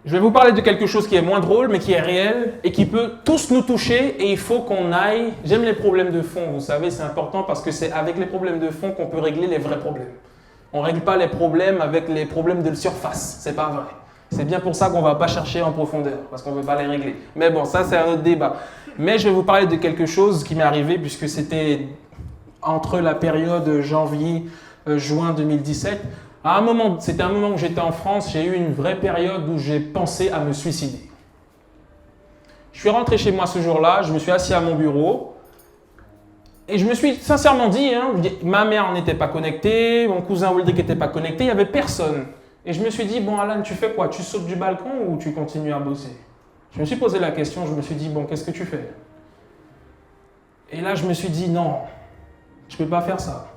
Je vais vous parler de quelque chose qui est moins drôle, mais qui est réel et qui peut tous nous toucher et il faut qu'on aille. J'aime les problèmes de fond, vous savez, c'est important parce que c'est avec les problèmes de fond qu'on peut régler les vrais problèmes. On ne règle pas les problèmes avec les problèmes de surface, c'est pas vrai. C'est bien pour ça qu'on ne va pas chercher en profondeur, parce qu'on ne veut pas les régler. Mais bon, ça c'est un autre débat. Mais je vais vous parler de quelque chose qui m'est arrivé puisque c'était entre la période janvier-juin 2017. C'était un moment où j'étais en France, j'ai eu une vraie période où j'ai pensé à me suicider. Je suis rentré chez moi ce jour-là, je me suis assis à mon bureau et je me suis sincèrement dit, ma mère n'était pas connectée, mon cousin Wildrick n'était pas connecté, il n'y avait personne. Et je me suis dit, bon Alan, tu fais quoi? Tu sautes du balcon ou tu continues à bosser? Je me suis posé la question, je me suis dit, bon, qu'est-ce que tu fais? Et là, je me suis dit, non, je ne peux pas faire ça.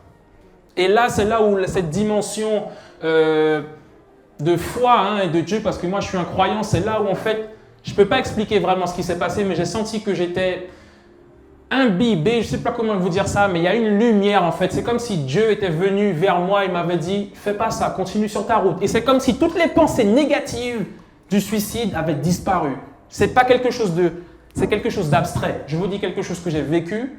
Et là, c'est là où cette dimension de foi et de Dieu, parce que moi je suis un croyant, c'est là où en fait, je ne peux pas expliquer vraiment ce qui s'est passé, mais j'ai senti que j'étais imbibé, je ne sais pas comment vous dire ça, mais il y a une lumière en fait. C'est comme si Dieu était venu vers moi et m'avait dit, fais pas ça, continue sur ta route. Et c'est comme si toutes les pensées négatives du suicide avaient disparu. C'est pas quelque chose c'est quelque chose d'abstrait. Je vous dis quelque chose que j'ai vécu.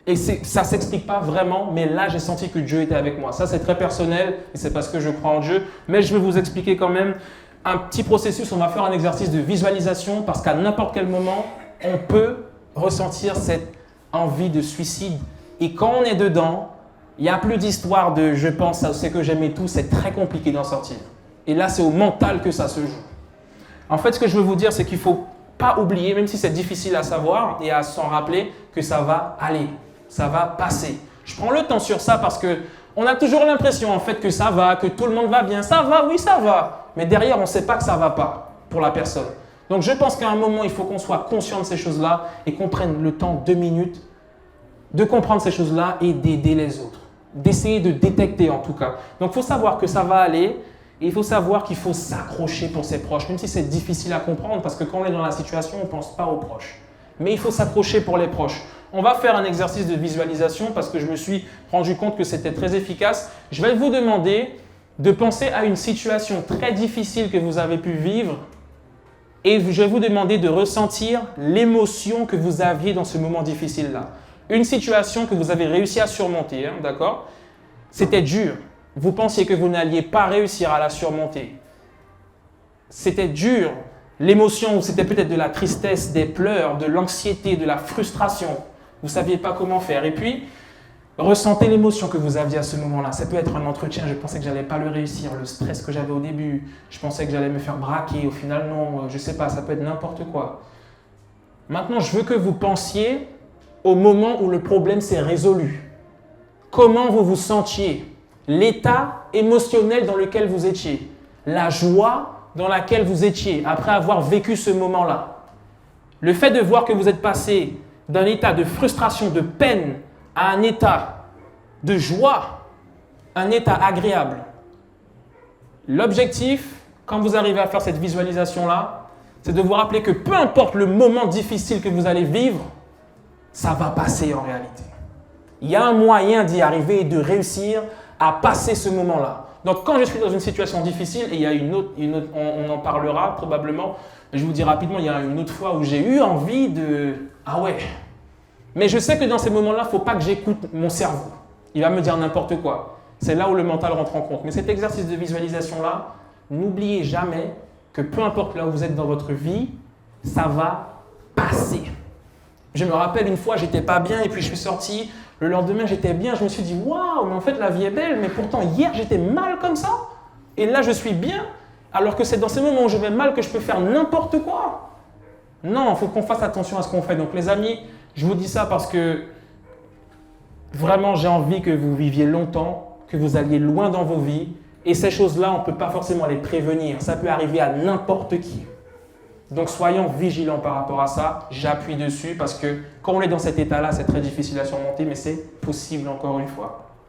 Et ça ne s'explique pas vraiment, mais là, j'ai senti que Dieu était avec moi. Ça, c'est très personnel et c'est parce que je crois en Dieu. Mais je vais vous expliquer quand même un petit processus. On va faire un exercice de visualisation parce qu'à n'importe quel moment, on peut ressentir cette envie de suicide. Et quand on est dedans, il n'y a plus d'histoire de « je pense à ce que j'aimais tout », c'est très compliqué d'en sortir. Et là, c'est au mental que ça se joue. En fait, ce que je veux vous dire, c'est qu'il ne faut pas oublier, même si c'est difficile à savoir et à s'en rappeler, que ça va aller. Ça va passer. Je prends le temps sur ça parce qu'on a toujours l'impression en fait que ça va, que tout le monde va bien. Ça va, oui ça va. Mais derrière, on ne sait pas que ça ne va pas pour la personne. Donc je pense qu'à un moment, il faut qu'on soit conscient de ces choses-là et qu'on prenne le temps, 2 minutes, de comprendre ces choses-là et d'aider les autres. D'essayer de détecter en tout cas. Donc il faut savoir que ça va aller et il faut savoir qu'il faut s'accrocher pour ses proches, même si c'est difficile à comprendre parce que quand on est dans la situation, on ne pense pas aux proches. Mais il faut s'accrocher pour les proches. On va faire un exercice de visualisation parce que je me suis rendu compte que c'était très efficace. Je vais vous demander de penser à une situation très difficile que vous avez pu vivre et je vais vous demander de ressentir l'émotion que vous aviez dans ce moment difficile-là. Une situation que vous avez réussi à surmonter, d'accord? C'était dur. Vous pensiez que vous n'alliez pas réussir à la surmonter. C'était dur. L'émotion, c'était peut-être de la tristesse, des pleurs, de l'anxiété, de la frustration. Vous ne saviez pas comment faire. Et puis, ressentez l'émotion que vous aviez à ce moment-là. Ça peut être un entretien, je pensais que je n'allais pas le réussir, le stress que j'avais au début. Je pensais que j'allais me faire braquer. Au final, non, je ne sais pas, ça peut être n'importe quoi. Maintenant, je veux que vous pensiez au moment où le problème s'est résolu. Comment vous vous sentiez? L'état émotionnel dans lequel vous étiez. La joie dans laquelle vous étiez après avoir vécu ce moment-là. Le fait de voir que vous êtes passé d'un état de frustration, de peine, à un état de joie, un état agréable. L'objectif, quand vous arrivez à faire cette visualisation-là, c'est de vous rappeler que peu importe le moment difficile que vous allez vivre, ça va passer en réalité. Il y a un moyen d'y arriver et de réussir à passer ce moment-là. Donc, quand je suis dans une situation difficile, et il y a une autre, on en parlera probablement, je vous dis rapidement, il y a une autre fois où j'ai eu envie de... Ah ouais. Mais je sais que dans ces moments-là, il ne faut pas que j'écoute mon cerveau. Il va me dire n'importe quoi. C'est là où le mental rentre en compte. Mais cet exercice de visualisation-là, n'oubliez jamais que peu importe là où vous êtes dans votre vie, ça va passer. Je me rappelle une fois, j'étais pas bien et puis je suis sorti. Le lendemain, j'étais bien. Je me suis dit, waouh, mais en fait, la vie est belle. Mais pourtant, hier, j'étais mal comme ça. Et là, je suis bien. Alors que c'est dans ces moments où je vais mal que je peux faire n'importe quoi. Non, il faut qu'on fasse attention à ce qu'on fait. Donc, les amis, je vous dis ça parce que vraiment, j'ai envie que vous viviez longtemps, que vous alliez loin dans vos vies. Et ces choses-là, on ne peut pas forcément les prévenir. Ça peut arriver à n'importe qui. Donc, soyons vigilants par rapport à ça. J'appuie dessus parce que quand on est dans cet état-là, c'est très difficile à surmonter, mais c'est possible encore une fois.